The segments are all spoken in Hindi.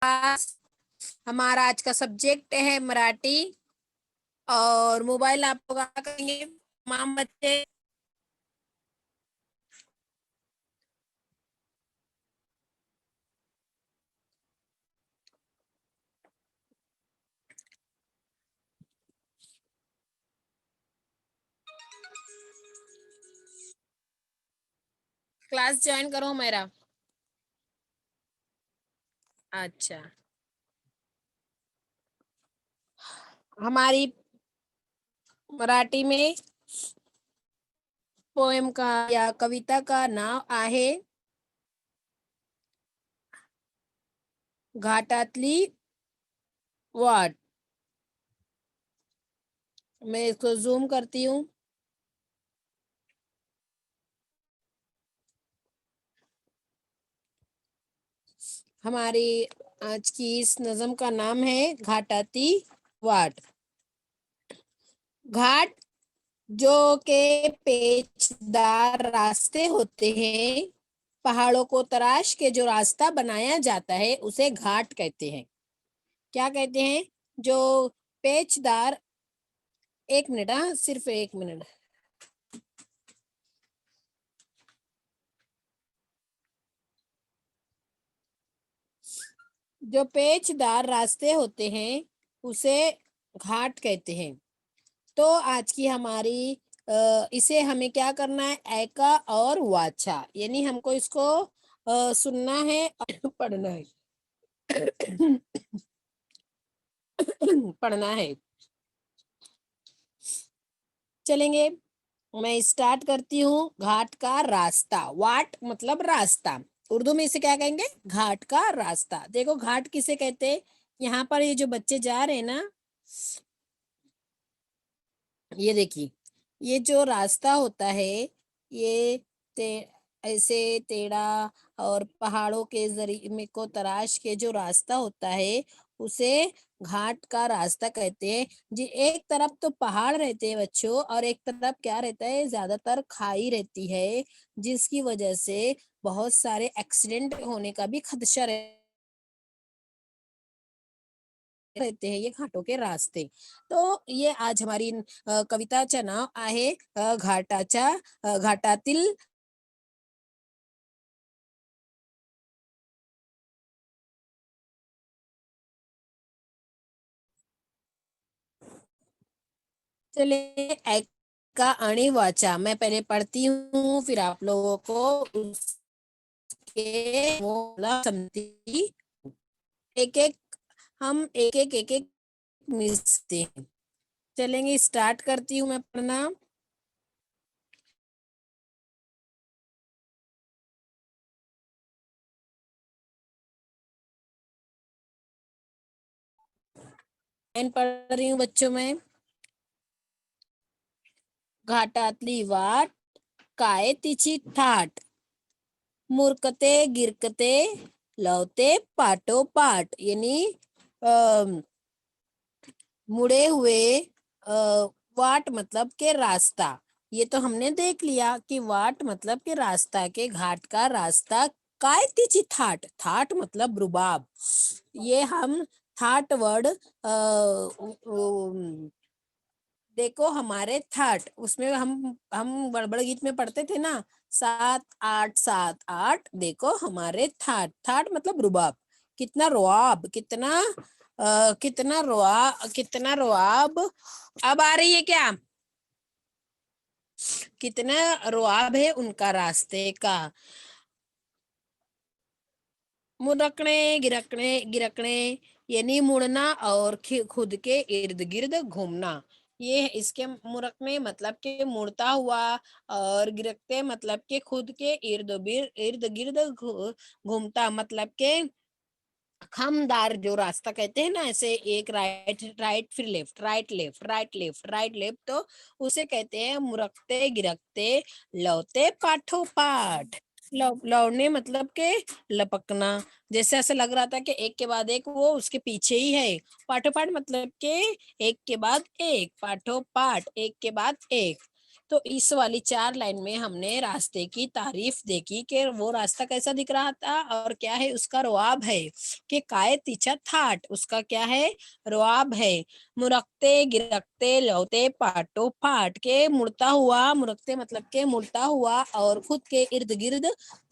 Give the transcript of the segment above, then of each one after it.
क्लास। हमारा आज का सब्जेक्ट है मराठी। और मोबाइल आप लोग क्या करेंगे तमाम बच्चे? क्लास ज्वाइन करो मेरा। अच्छा, हमारी मराठी में पोएम का या कविता का नाम आहे घाटातली वाट। मैं इसको जूम करती हूँ। हमारी आज की इस नज्म का नाम है घाटाती वाट। घाट जो के पेचदार रास्ते होते हैं, पहाड़ों को तराश के जो रास्ता बनाया जाता है उसे घाट कहते हैं। क्या कहते हैं? जो पेचदार, एक मिनट, हाँ सिर्फ एक मिनट। जो पेचदार रास्ते होते हैं उसे घाट कहते हैं। तो आज की हमारी इसे हमें क्या करना है? ऐका और वाचा, यानी हमको इसको सुनना है और पढ़ना है। पढ़ना है। चलेंगे, मैं स्टार्ट करती हूँ। घाट का रास्ता, वाट मतलब रास्ता। उर्दू में इसे क्या कहेंगे? घाट का रास्ता। देखो घाट किसे कहते हैं? यहाँ पर ये जो बच्चे जा रहे हैं ना, ये देखिए, ये जो रास्ता होता है, ये ते ऐसे टेढ़ा और पहाड़ों के जरिए में को तराश के जो रास्ता होता है उसे घाट का रास्ता कहते हैं। जी, एक तरफ तो पहाड़ रहते हैं बच्चों, और एक तरफ क्या रहता है? ज्यादातर खाई रहती है, जिसकी वजह से बहुत सारे एक्सीडेंट होने का भी खदशा रहते हैं ये घाटों के रास्ते। तो ये आज हमारी कविताचं नाव आहे घाटातील। चलिए, ऐका आणि वाचा। मैं पहले पढ़ती हूँ, फिर आप लोगों को उसके वो समझती। एक एक हम एक एक मिलते हैं। चलेंगे, स्टार्ट करती हूँ मैं पढ़ना। मैं पढ़ रही हूँ बच्चों में। घाटातली वाट, काय तिची थाट, मुरकते गिरकते लवते पाठोपाठ, यानी मुड़े हुए वाट मतलब के रास्ता। ये तो हमने देख लिया कि वाट मतलब के रास्ता, के घाट का रास्ता। काय तिची थाट, थाट मतलब रुबाब। ये हम थाट वर्ड देखो हमारे थाट, उसमें हम बड़बड़ गीत में पढ़ते थे ना, 7 8 7 8। देखो हमारे थाट, थाट मतलब रुबाब। कितना रुआब, कितना रुआब। अब आ रही है क्या? कितना रुआब है उनका रास्ते का। मुरकने गिरकने गिरकने, यानी मुड़ना और खुद के इर्द गिर्द घूमना। ये इसके मुरकने मतलब के मुड़ता हुआ, और गिरकते मतलब के खुद के इर्द गिर्द घूमता, मतलब के खमदार जो रास्ता कहते हैं ना, ऐसे एक राइट राइट फिर left, right left, right left, right left, तो उसे कहते हैं मुरकते गिरकते लौते पाठो पाठ। लौड़ने मतलब के लपकना, जैसे ऐसा लग रहा था कि एक के बाद एक वो उसके पीछे ही है। पाठो पाठ मतलब के एक के बाद एक, पाठो पाठ एक के बाद एक। तो इस वाली 4 लाइन में हमने रास्ते की तारीफ देखी कि वो रास्ता कैसा दिख रहा था और क्या है उसका रवाब है कि काय तिचा थाट, उसका क्या है रवाब है। मुरकते गिरकते लौते पाटो फाट, के मुड़ता हुआ, मुरकते मतलब के मुड़ता हुआ और खुद के इर्द गिर्द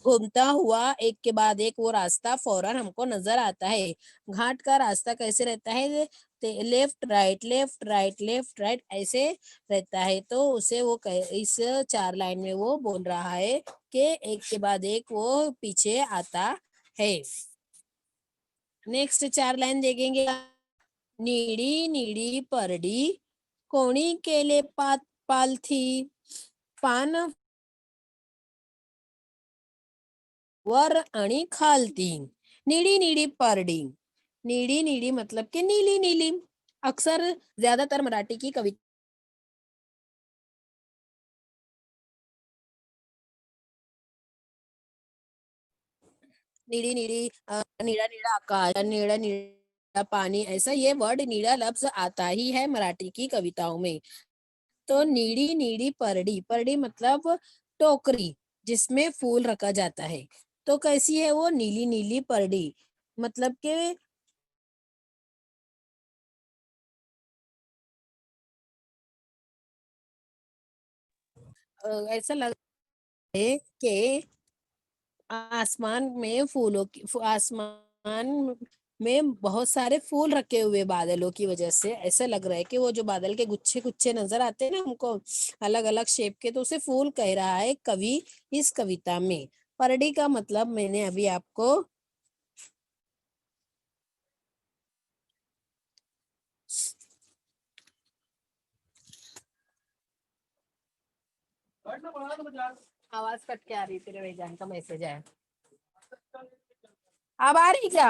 घूमता हुआ एक के बाद एक वो रास्ता फौरन हमको नजर आता है। घाट का रास्ता कैसे रहता है, left right left right left right ऐसे रहता है। तो उसे वो इस 4 लाइन में वो बोल रहा है कि एक के बाद एक वो पीछे आता है। नेक्स्ट 4 लाइन देखेंगे। नीड़ी नीड़ी परडी, कोणी केले पालथी, पान वर आणि खालती। नीड़ी नीड़ी परडी, नीड़ी नीड़ी मतलब कि नीली नीली। अक्सर ज्यादातर मराठी की कविता नीड़ी नीड़ी नीड़ा नीड़ा आकाश, नीड़ा नीड़ा पानी, ऐसा ये वर्ड नीड़ा लफ्ज आता ही है मराठी की कविताओं में। तो नीड़ी नीड़ी परडी, परडी मतलब टोकरी जिसमें फूल रखा जाता है। तो कैसी है वो नीली नीली परडी, मतलब के ऐसा लग है कि आसमान में आसमान में बहुत सारे फूल रखे हुए बादलों की वजह से ऐसा लग रहा है कि वो जो बादल के गुच्छे गुच्छे नजर आते हैं ना हमको अलग अलग शेप के, तो उसे फूल कह रहा है कवि इस कविता में। परडी का मतलब मैंने अभी आपको आवाज कट के आ रही, तेरे भाईजान का मैसेज है। अब आ रही क्या,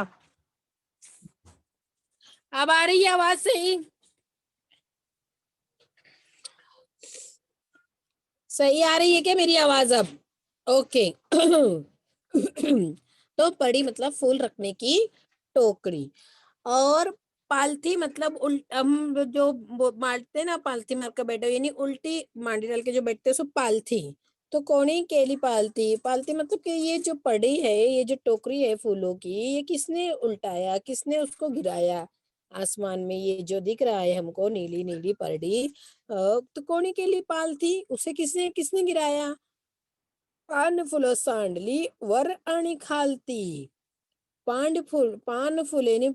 अब आ रही है आवाज सही, सही आ रही है क्या मेरी आवाज अब? ओके। तो पड़ी मतलब फूल रखने की टोकरी। और पालथी मतलब हम जो मारते ना पालथी मार कर बैठे यानी उल्टी मांडी डाल के जो बैठते हैं सो पालथी। तो कौन केली पालथी, पालथी मतलब कि ये जो पड़ी है, ये जो टोकरी है फूलों की, ये किसने उल्टाया, किसने उसको गिराया। आसमान में ये जो दिख रहा है हमको नीली नीली पड़ी, तो कौन केली पालथी, उसे किसने किसने गिराया। पान फुलं सांडली वर आणि खालती, पान फूल यानी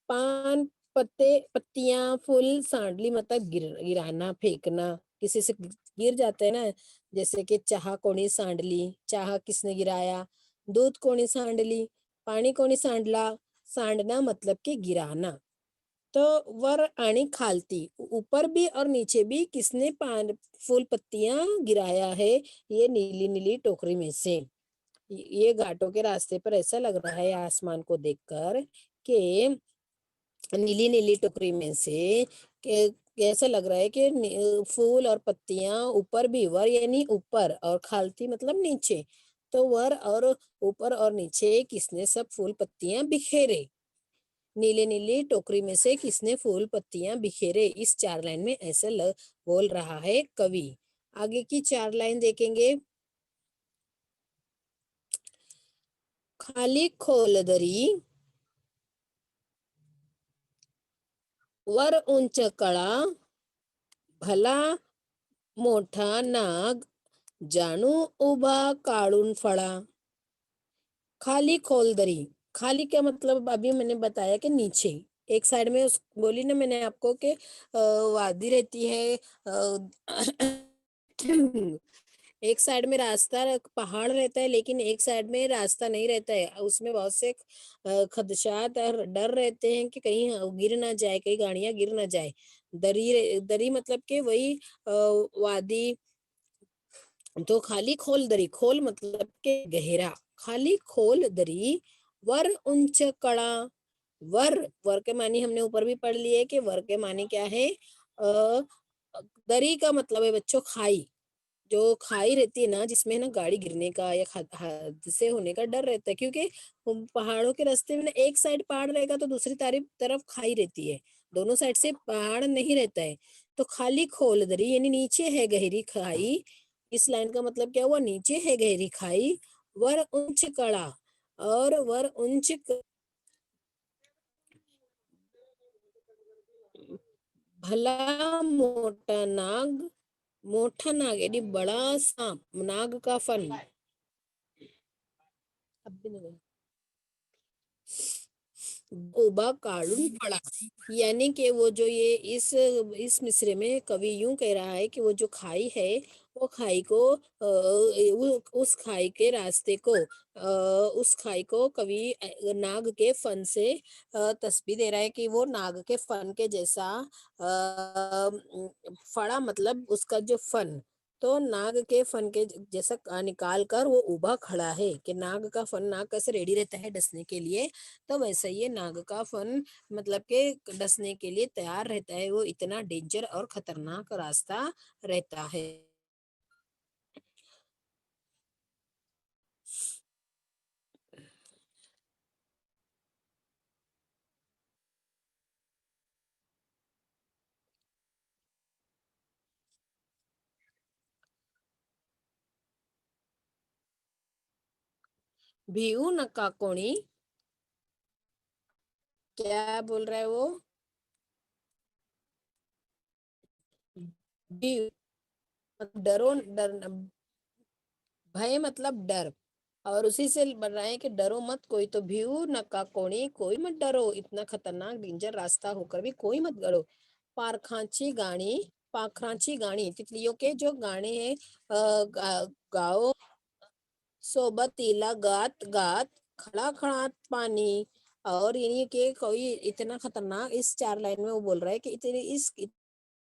पान पत्ते पत्तियां फूल सांडली मतलब गिराना फेंकना, किसी से गिर जाते हैं ना। जैसे कि चाह कोणी सांडली, चाह किसने गिराया। दूध कोणी सांडली, पानी कोणी सांडला, सांडना मतलब कि गिराना। तो वर आणि खालती ऊपर भी और नीचे भी किसने पान फूल पत्तियां गिराया है, ये नीली नीली टोकरी में से। ये घाटों के रास्ते पर ऐसा लग रहा है आसमान को देखकर कि नीली नीली टोकरी में से ऐसा लग रहा है कि फूल और पत्तियां ऊपर भी, वर यानी ऊपर और खालती मतलब नीचे। तो वर और ऊपर और नीचे किसने सब फूल पत्तियां बिखेरे, नीले नीली टोकरी में से किसने फूल पत्तियां बिखेरे। इस 4 लाइन में ऐसे बोल रहा है कवि। आगे की 4 लाइन देखेंगे। खाली खोल दरी, वर उंच कळा, भला मोठा नाग, जानू उभा काढून फळा। खाली खोल दरी, खाली क्या मतलब अभी मैंने बताया कि नीचे एक साइड में उस बोली ना मैंने आपको कि वादी रहती है, एक साइड में रास्ता पहाड़ रहता है लेकिन एक साइड में रास्ता नहीं रहता है, उसमें बहुत से खदशात और डर रहते हैं कि कहीं गिर ना जाए, कहीं गाड़ियां गिर ना जाए। दरी दरी मतलब कि वही वादी। तो खाली खोल दरी, खोल मतलब के गहरा, खाली खोल दरी वर उंच कड़ा। वर, वर के मानी हमने ऊपर भी पढ़ लिए कि वर के मानी क्या है, दरी का मतलब है बच्चों खाई, जो खाई रहती है ना, जिसमें ना गाड़ी गिरने का या हादसे होने का डर रहता है, क्योंकि पहाड़ों के रास्ते में ना एक साइड पहाड़ रहेगा तो दूसरी तरफ खाई रहती है, दोनों साइड से पहाड़ नहीं रहता है। तो खाली खोल दरी यानी नीचे है गहरी खाई। इस लाइन का मतलब क्या हुआ, नीचे है गहरी खाई, वर ऊंच कड़ा, और वर ऊंच भला मोटा नाग यानी बड़ा सांप, नाग का फन। अब भी नहीं गया। उबा काढ़ून पड़ा, यानी कि वो जो ये इस मिसरे में कवि यूं कह रहा है कि वो जो खाई है, वो खाई को उस खाई के रास्ते को, उस खाई को कवि नाग के फन से तस्वीर दे रहा है कि वो नाग के फन के जैसा, फड़ा मतलब उसका जो फन, तो नाग के फन के जैसा निकाल कर वो उभा खड़ा है, कि नाग का फन, नाग कैसे रेडी रहता है डसने के लिए, तो वैसे ये नाग का फन मतलब के डसने के लिए तैयार रहता है, वो इतना डेंजर और खतरनाक रास्ता रहता है। भीऊ नक्का कोणी, क्या बोल रहा है वो, भी डरो डर, भय मतलब डर, और उसी से बन रहा है कि डरो मत कोई, तो भीऊ नक्का कोणी, कोई मत डरो, इतना खतरनाक डेंजर रास्ता होकर भी कोई मत डरो। पारखांची गाणी, पाखरांची गाणी तितलियों के जो गाने हैं, गाओ सोबतीला गात गात, खड़ा खड़ात पानी। और यानी कि कोई इतना खतरनाक, इस चार लाइन में वो बोल रहा है कि इतने इस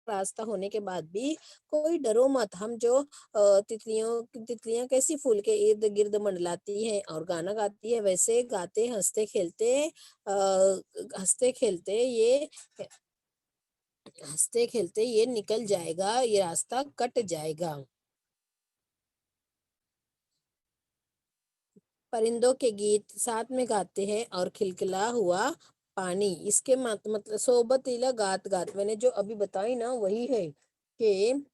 रास्ता होने के बाद भी कोई डरो मत, हम जो तितलियां कैसी फूल के इर्द गिर्द मंडलाती हैं और गाना गाती है, वैसे गाते हंसते खेलते ये हंसते खेलते ये निकल जाएगा, ये रास्ता कट जाएगा। परिंदों के गीत साथ में गाते हैं और खिलखिला हुआ पानी, इसके मतलब सोबत इला गात गात, मैंने जो अभी बताई ना वही है कि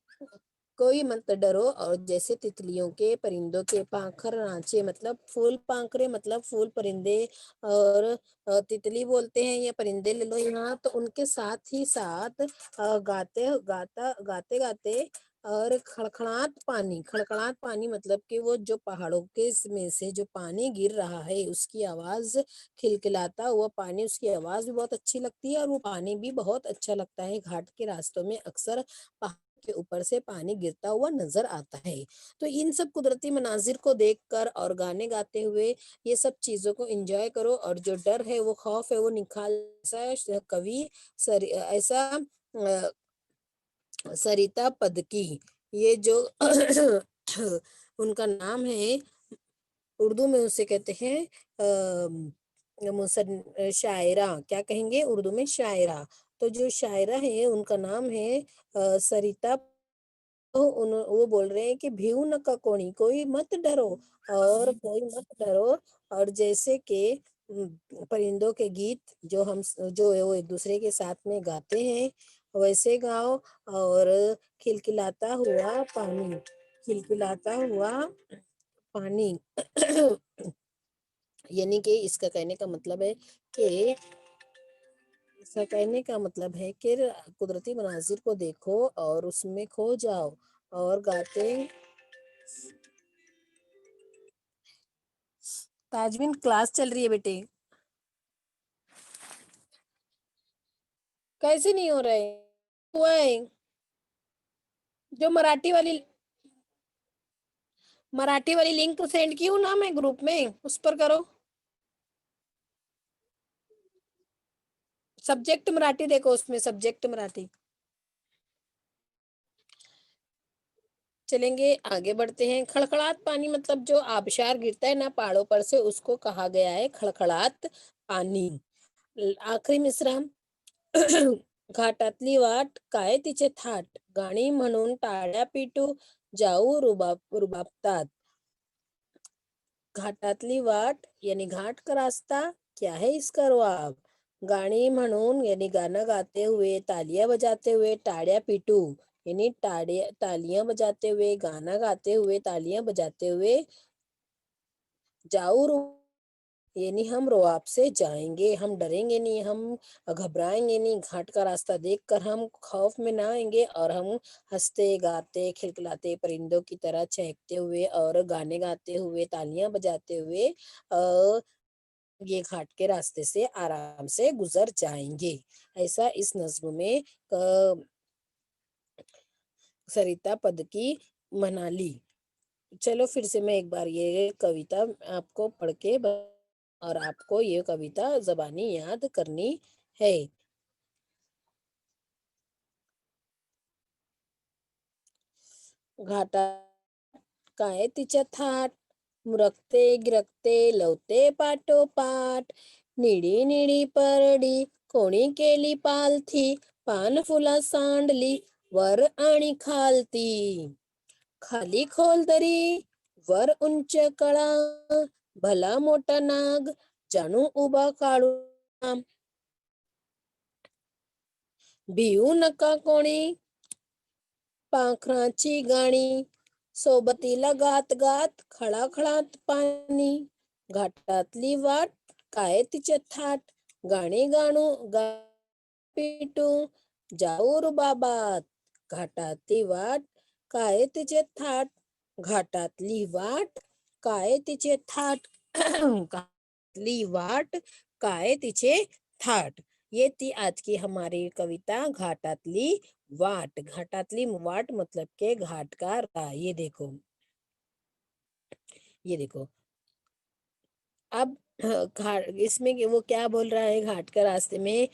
कोई मत डरो, और जैसे तितलियों के परिंदों के पाखर नाचे, मतलब फूल पाखरे मतलब फूल परिंदे, और तितली बोलते हैं या परिंदे ले लो यहाँ, तो उनके साथ ही साथ गाते गाते और खड़खड़ात पानी मतलब कि वो जो पहाड़ों के में से जो पानी गिर रहा है उसकी आवाज, खिलखिलाता हुआ पानी, उसकी आवाज भी बहुत अच्छी लगती है, और वो पानी भी बहुत अच्छा लगता है। घाट के रास्तों में अक्सर पहाड़ के ऊपर से पानी गिरता हुआ नजर आता है। तो इन सब कुदरती मनाजिर को देखकर और गाने गाते हुए ये सब चीजों को एंजॉय करो, और जो डर है वो खौफ है वो निकाल, ऐसा कवि ऐसा सरिता पदकी, ये जो उनका नाम है, उर्दू में उसे कहते हैं शायरा, क्या कहेंगे उर्दू में, शायरा। तो जो शायरा है उनका नाम है सरिता। तो वो बोल रहे हैं कि भीऊ न का कोणी, कोई मत डरो, और कोई मत डरो, और जैसे कि परिंदों के गीत जो है वो एक दूसरे के साथ में गाते हैं, वैसे गाओ, और खिलखिलाता हुआ पानी, खिलखिलाता हुआ पानी। यानी कि इसका कहने का मतलब है कि कुदरती मनाजिर को देखो और उसमें खो जाओ, और गाते। ताजमीन क्लास चल रही है बेटे, कैसे नहीं हो रहा है, हुआ है। जो मराठी वाली लिंक तो सेंड की हूँ ना मैं ग्रुप में, उस पर करो। सब्जेक्ट मराठी देखो, उसमें सब्जेक्ट मराठी। चलेंगे, आगे बढ़ते हैं। खड़खड़ात पानी मतलब जो आबशार गिरता है ना पहाड़ों पर से, उसको कहा गया है खड़खड़ात पानी। आखरी मिसरा, घाटातली वाट काय तिचे थाट, गाणी म्हणून टाळ्या पिटू जाऊ रुबाबतात. घाटातली वाट यानी घाट का रास्ता, क्या है इसका रुआब. गाणी म्हणून यानी गाना गाते हुए, तालियां बजाते हुए, ताड़ियां पीटू यानी तालियां बजाते हुए, गाना गाते हुए, तालियां बजाते हुए, जाऊ यानी हम रुआब से जाएंगे, हम डरेंगे नहीं, हम घबराएंगे नहीं. घाट का रास्ता देखकर हम खौफ में ना आएंगे और हम हंसते गाते खिलखिलाते परिंदों की तरह चहकते हुए और गाने गाते हुए, तालियां बजाते हुए ये घाट के रास्ते से आराम से गुजर जाएंगे. ऐसा इस नज्म में सरिता पद की मनाली. चलो फिर से मैं एक बार ये कविता आपको पढ़ के और आपको ये कविता जबानी याद करनी है. घाटा काय तिच्या थाट, मुरकते गिरकते लवते पाठोपाठ, निडी निडी परडी कोणी केली पालथी, पान फुला सांडली वर आणि खालती, खाली खोल दरी वर उंच कळा, भला मोठा नाग जणू उभा काढून. भिवू नका कोणी पाखराची गाणी, सोबतीला गात गात खळाखळात पाणी, घाटातली वाट काय तिचे थाट, गाणी गाणू पिटू जाऊ रुबाबात. घाटातली वाट काय तिचे थाट, घाटातली वाट काय तिचे थाट, घाटातली वाट काय तिचे थाट. ये थी आज की हमारी कविता घाटातली वाट. घाटातली वाट मतलब के घाट का ये देखो, ये देखो. अब घाट इसमें वो क्या बोल रहा है घाट का रास्ते में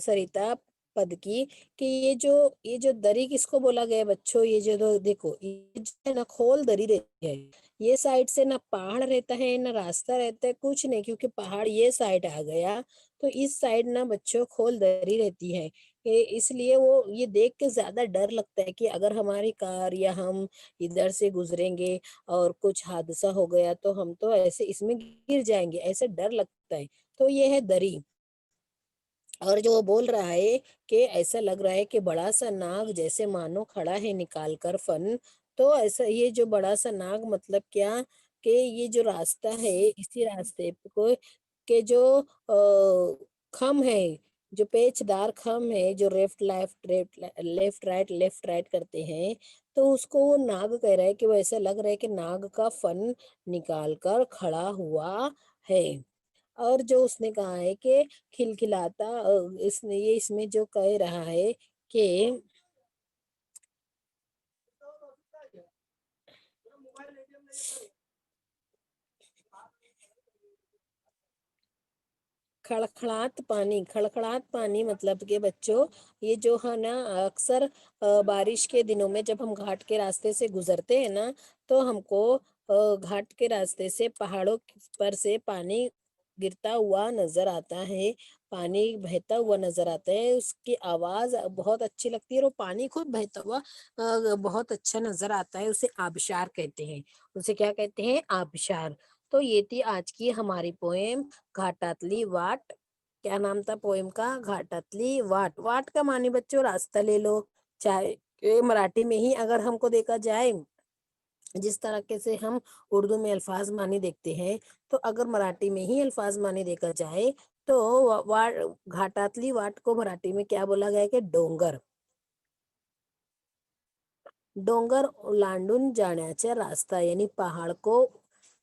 सरिता पद की कि ये जो दरी किसको बोला गया बच्चों. ये जो देखो ये जो है ना खोल दरी रहती है. ये साइड से ना पहाड़ रहता है ना रास्ता रहता है कुछ नहीं, क्योंकि पहाड़ ये साइड आ गया तो इस साइड ना बच्चों खोल दरी रहती है. इसलिए वो ये देख के ज्यादा डर लगता है कि अगर हमारी कार या हम इधर से गुजरेंगे और कुछ हादसा हो गया तो हम तो ऐसे इसमें गिर जाएंगे, ऐसे डर लगता है. तो ये है दरी. और जो वो बोल रहा है कि ऐसा लग रहा है कि बड़ा सा नाग जैसे मानो खड़ा है निकाल कर फन. तो ऐसा ये जो बड़ा सा नाग मतलब क्या कि ये जो रास्ता है इसी रास्ते को के जो खम है, जो पेचदार खम है जो लेफ्ट राइट करते हैं, तो उसको वो नाग कह रहा है कि वो ऐसा लग रहा है कि नाग का फन निकाल कर खड़ा हुआ है. और जो उसने कहा है कि खिलखिलाता इसने ये इसमें जो कह रहा है कि खड़खड़ात पानी मतलब के बच्चों ये जो है ना अक्सर बारिश के दिनों में जब हम घाट के रास्ते से गुजरते हैं ना तो हमको घाट के रास्ते से पहाड़ों पर से पानी गिरता हुआ नजर आता है, पानी बहता हुआ नजर आता है. उसकी आवाज बहुत अच्छी लगती है और वो पानी खुद बहता हुआ बहुत अच्छा नजर आता है. उसे आबशार कहते हैं. उसे क्या कहते हैं? आबशार. तो ये थी आज की हमारी पोएम घाटातली वाट. क्या नाम था पोएम का? घाटातली वाट. वाट का माने बच्चों रास्ता ले लो. चाहे मराठी में ही अगर हमको देखा जाए जिस तरीके से हम उर्दू में अल्फाज मानी देखते हैं, तो अगर मराठी में ही अल्फाज मानी देखा जाए तो घाटातली वाट को मराठी में क्या बोला गया है कि डोंगर. डोंगर ओलांडून जाण्याचा रास्ता यानी पहाड़ को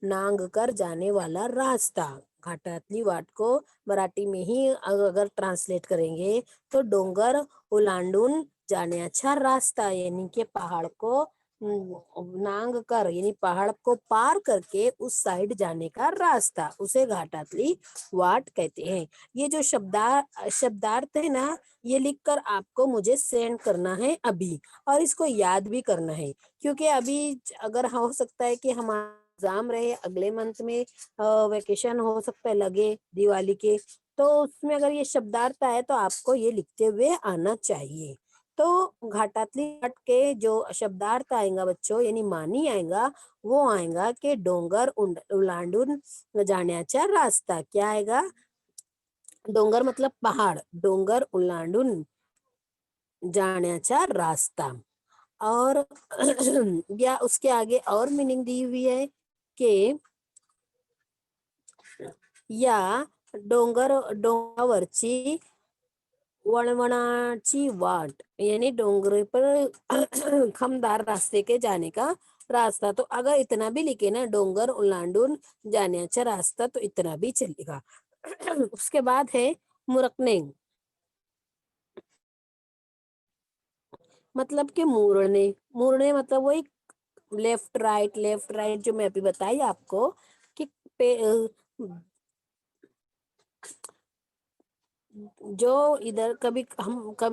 नांग कर जाने वाला रास्ता. घाटातली वाट को मराठी में ही अगर ट्रांसलेट करेंगे तो डोंगर ओलांडून जाण्याचा रास्ता यानी कि पहाड़ को नांग कर यानी पहाड़ को पार करके उस साइड जाने का रास्ता उसे घाटातली वाट कहते हैं. ये जो शब्दार्थ है ना ये लिखकर आपको मुझे सेंड करना है अभी, और इसको याद भी करना है क्योंकि अभी अगर हो सकता है कि हमारा एग्जाम रहे अगले मंथ में, वेकेशन हो सकता है लगे दिवाली के, तो उसमें अगर ये शब्दार्थ आए तो आपको ये लिखते हुए आना चाहिए. तो घाटातली वाट के जो शब्दार्थ आएगा बच्चों, यानी मानी आएगा, वो आएगा कि डोंगर ओलांडून जाण्याचा रास्ता. क्या आएगा? डोंगर मतलब पहाड़, डोंगर ओलांडून जाण्याचा रास्ता. और या उसके आगे और मीनिंग दी हुई है कि या डोंगरावरची वणवणाची वाट, यानी डोंगर पर खमदार रास्ते के जाने का रास्ता. तो अगर इतना भी लिखे ना, डोंगर ओलांडून जाण्याचा रास्ता, तो इतना भी चलेगा. उसके बाद है मुरकने, मतलब कि मुड़ने. मुड़ने मतलब वही लेफ्ट राइट जो मैं अभी बताई आपको कि जो इधर कभी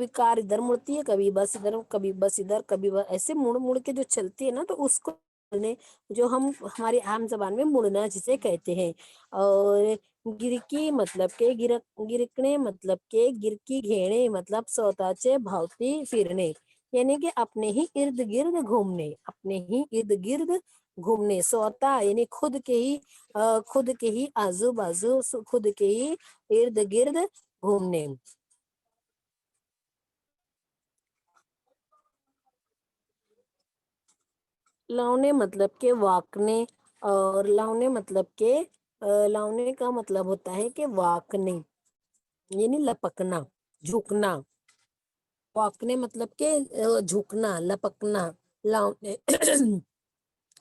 कार इधर मुड़ती है, कभी बस इधर, कभी बस इधर, कभी बस, ऐसे मुड़ मुड़ के जो चलती है ना, तो उसको मुड़ने, जो हम हमारी आम जबान में मुड़ना जिसे कहते हैं. और गिरकी मतलब के गिरकणे मतलब के गिरकी घेणे मतलब स्वतःचे भावती फिरणे, यानी कि अपने ही इर्द गिर्द घूमने, अपने ही इर्द गिर्द घूमने. स्वतः यानी खुद के ही आजू बाजू, खुद के ही इर्द गिर्द घूमने. लाउने मतलब के वाकने, और लाउने मतलब के लाउने का मतलब होता है कि वाकने, यानी लपकना, झुकना. वाकने मतलब के झुकना, लपकना, लाउने.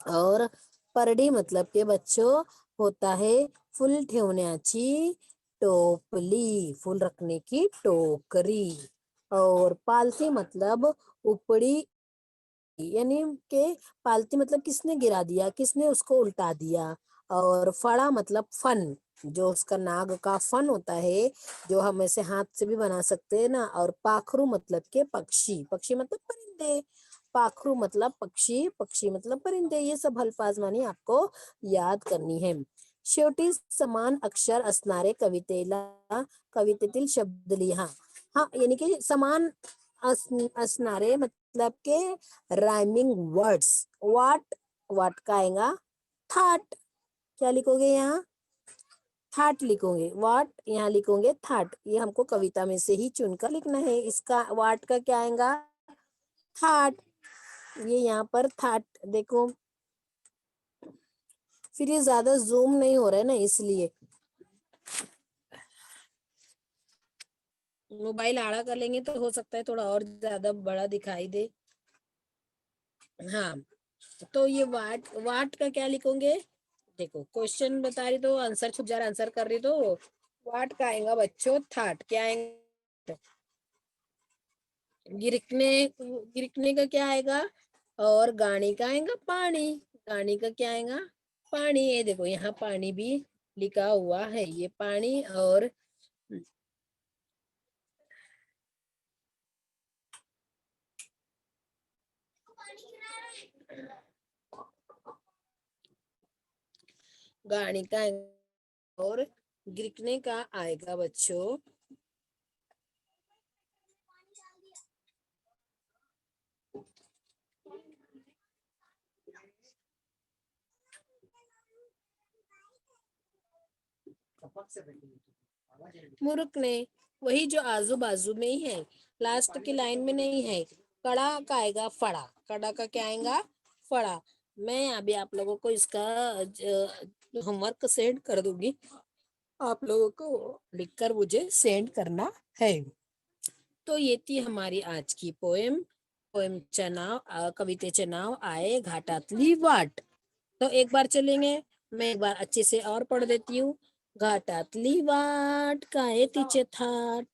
और परडी मतलब के बच्चों होता है फुल ठेवण्याची टोपली, फूल रखने की टोकरी. और पालथी मतलब उपड़ी, यानी के पालती मतलब किसने गिरा दिया, किसने उसको उल्टा दिया. और फड़ा मतलब फन, जो उसका नाग का फन होता है, जो हम ऐसे हाथ से भी बना सकते हैं ना. और पाखरू मतलब के पक्षी, पक्षी मतलब परिंदे, पाखरू मतलब पक्षी, पक्षी मतलब परिंदे. ये सब अल्फाज मानी आपको याद करनी है. शेवटी समान अक्षर असणारे कवितेतील शब्द लिहा. हाँ, यानी कि समान असणारे मतलब के राइमिंग वर्ड्स. वाट, वाट का आएगा थाट. क्या लिखोगे यहाँ? थाट लिखोगे. वाट यहाँ लिखोगे थाट. ये हमको कविता में से ही चुनकर लिखना है. इसका वाट का क्या आएगा? थाट. ये यहाँ पर थाट देखो, फिर ये ज्यादा जूम नहीं हो रहा है ना, इसलिए. मोबाइल आड़ा कर लेंगे तो हो सकता है थोड़ा और ज्यादा बड़ा दिखाई दे. हाँ, तो ये वाट, वाट का क्या लिखोगे? देखो क्वेश्चन बता रही तो आंसर छुप जा रहा, आंसर कर रही तो वाट का आएगा बच्चों थाट. क्या आएगा? गिरकने, गिरकने का क्या आएगा? और गाड़ी का आएगा पानी, गाड़ी का क्या आएगा? पानी. ये देखो यहाँ पानी भी लिखा हुआ है, ये पानी. और गाड़ी का आएगा, और गिरकने का आएगा बच्चों मुरुकने. वही जो आजू बाजू में ही है, लास्ट की लाइन में नहीं है. कड़ा का आएगा फड़ा, कड़ा का क्या आएगा? फड़ा. मैं अभी आप लोगों को इसका होमवर्क सेंड कर दूंगी, आप लोगों को लिखकर मुझे सेंड करना है. तो ये थी हमारी आज की पोएम. पोएमचं नाव, कवितेचे नाव आहे घाटातली वाट. तो एक बार चलेंगे, मैं एक बार अच्छे से और पढ़ देती हूँ. घाटातली वाट काय तिचे थाट,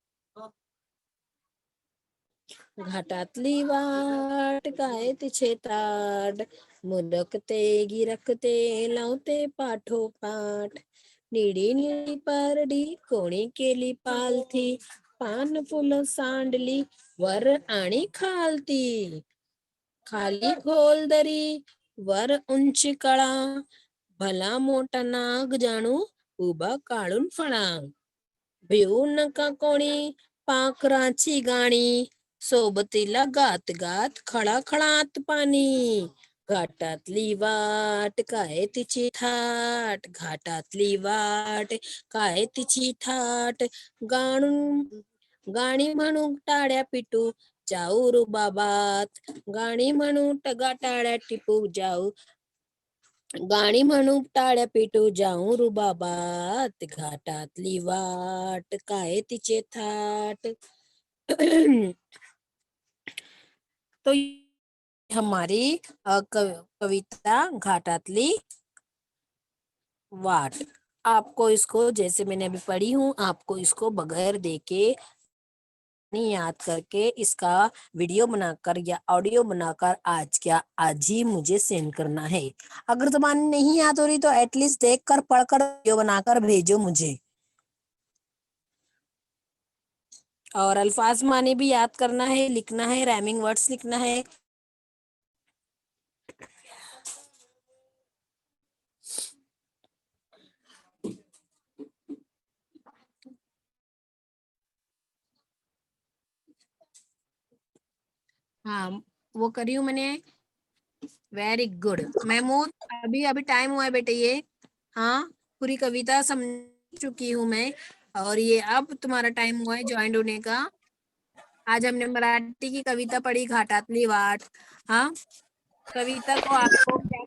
घाटातली वाट काय तिचे ताट, मुदकते गिरकते लावते पाठोपाठ, निडी निडी पारडी कोणी केली पालथी, पान फुलं सांडली वर आणि खालती, खाली खोल दरी वर उंची कळा, भला मोठा नाग जाणू उभा काढून फळा, भिवू नका कोणी पाखराची गाणी, सोबतीला गात गात खळाखळात पाणी, घाटातली वाट काय तिची थाट, घाटातली वाट काय तिची थाट, गाणी म्हणू टाळ्या पिटू जाऊ रुबाबात, गाणी म्हणू टाळ्या टिपू जाऊ, गाणी म्हणू टाळ्या पिटू जाऊ रुबाबात, घाटातली वाट काय तिचे थाट. तो हमारी कविता घाटातली वाट। आपको इसको जैसे मैंने अभी पढ़ी हूँ, आपको इसको बगैर देखे याद करके इसका वीडियो बनाकर या ऑडियो बनाकर आज ही मुझे सेंड करना है। अगर तुम्हारी नहीं याद हो रही तो एटलीस्ट देखकर पढ़कर वीडियो बनाकर भेजो मुझे। और अल्फाज माने भी याद करना है, लिखना है, राइमिंग वर्ड्स लिखना है। हाँ वो करी हूँ मैंने। वेरी गुड महमूद, अभी अभी टाइम हुआ है बेटे ये। हाँ पूरी कविता समझ चुकी हूँ मैं, और ये अब तुम्हारा टाइम हुआ है ज्वाइन होने का। आज हमने मराठी की कविता पढ़ी घाटातली वाट। हाँ कविता को आपको क्या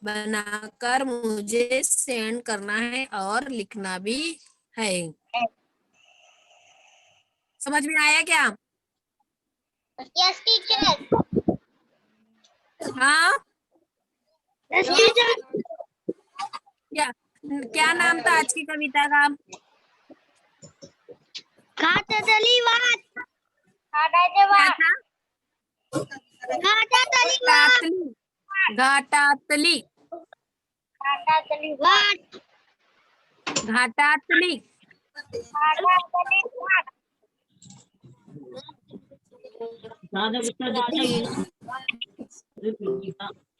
बनाकर मुझे सेंड करना है और लिखना भी है। समझ में आया क्या? Yes teacher. हाँ यस टीचर। क्या क्या नाम था आज की कविता का? घाटातली वाट। क्या था? घाटातली वाट। घाटातली घाटातली वाट। घाटातली घाटातली वाट।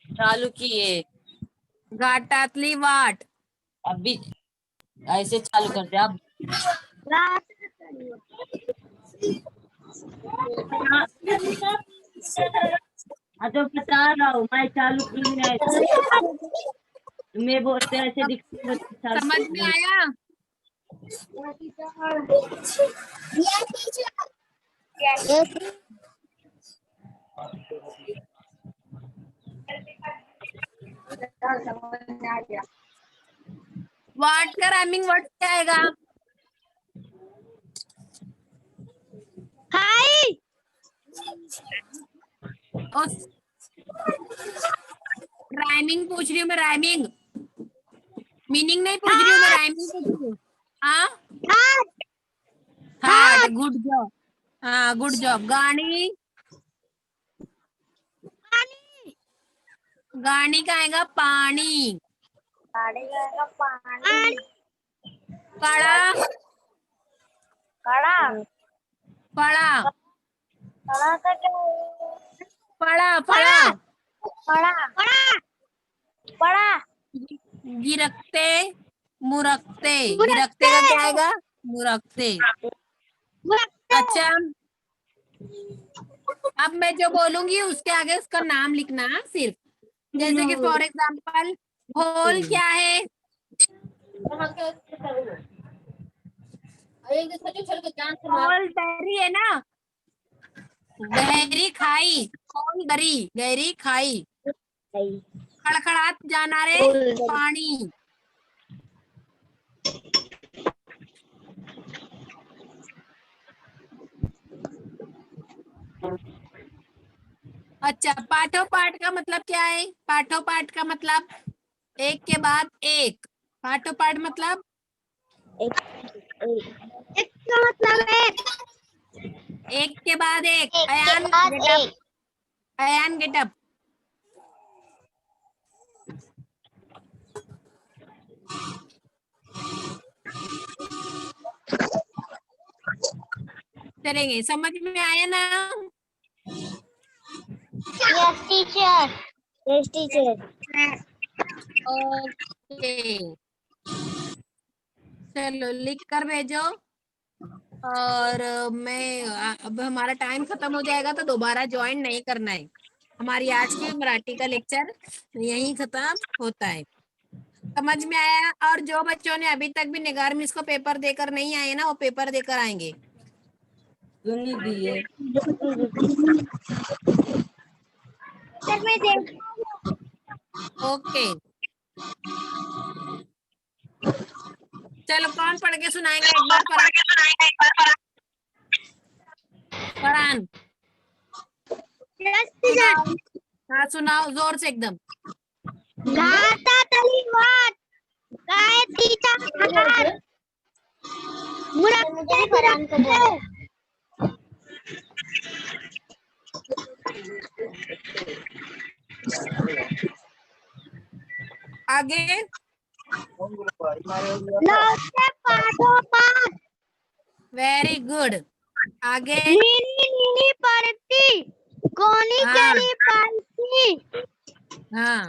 चालू किए घाटातली वाट। अभी ऐसे चालू कर दे अब। तो बता रहा हूँ मैं चालू की है, मैं बोलते ऐसे दिखते समझ में आया? वाट का राइमिंग वर्ड क्या आएगा? हाय। राइमिंग पूछ रही हूँ मैं, राइमिंग, मीनिंग नहीं पूछ रही हूँ मैं, राइमिंग पूछ रही हूँ। हाँ हार्ट, गुड जॉब। हाँ गुड जॉब। गाड़ी, गाड़ी का आएगा पानी। गाड़ी का पानी। कड़ा, कड़ा। पड़ा, कड़ा का क्या? पड़ा पड़ा पड़ा। पड़ा। पड़ा। गिरकते, मुरकते, गिरकते का क्या आएगा? मुरकते। अच्छा अब मैं जो बोलूंगी उसके आगे उसका नाम लिखना सिर्फ। जैसे कि फॉर एग्जाम्पल घोल क्या है? घोल दरी है ना, गहरी खाई, घोल दरी गहरी खाई, खड़खड़ात जाना रे पानी। अच्छा पाठो पाठ का मतलब क्या है? पाठो पाठ का मतलब एक के बाद एक। पाठो पाठ मतलब एक का मतलब एक के बाद एक। एक के अयान बाद गेटअप, एक। अयान गेटअप। चलेंगे, समझ में आया ना? Yes teacher. Yes teacher. Okay चलो लिख कर भेजो। और अब हमारा टाइम खत्म हो जाएगा तो दोबारा ज्वाइन नहीं करना है। हमारी आज की मराठी का लेक्चर यहीं खत्म होता है। समझ में आया? और जो बच्चों ने अभी तक भी निगार मिस को पेपर देकर नहीं आए ना, वो पेपर देकर आएंगे। सुनी दिए। सर मैं देख ओके, चलो कौन पढ़ के सुनाएंगे एक बार? फरहान सुनाओ। हाँ सुनाओ जोर से एकदम। घाटा तली वाट काय तीचा हार मुरक्के फरान को आगे लौटे पाठो पाठ वेरी गुड। आगे नीनी नीनी पड़ती कोनी हाँ चली पालती हाँ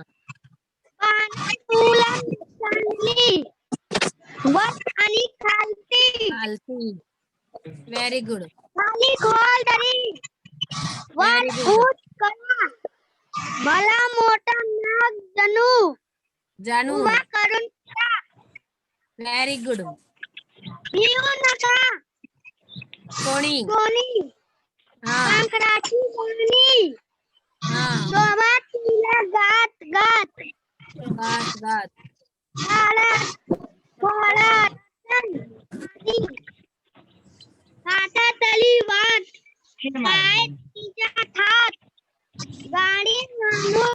पानी फूलन चांदली वट अनि खालती फालतू। वेरी गुड, खाली खोल दरी वर वेरी गुड। ऊट करा भला मोटा नाग जनु जानू उमा करुण वेरी गुड। हियो नका कोणी कोनी हाँ कांकराची गानी हाँ शोभा तिला गात गात गात गात काला काला काटा तली वाट काय तिच्या थाट गाडी माणूस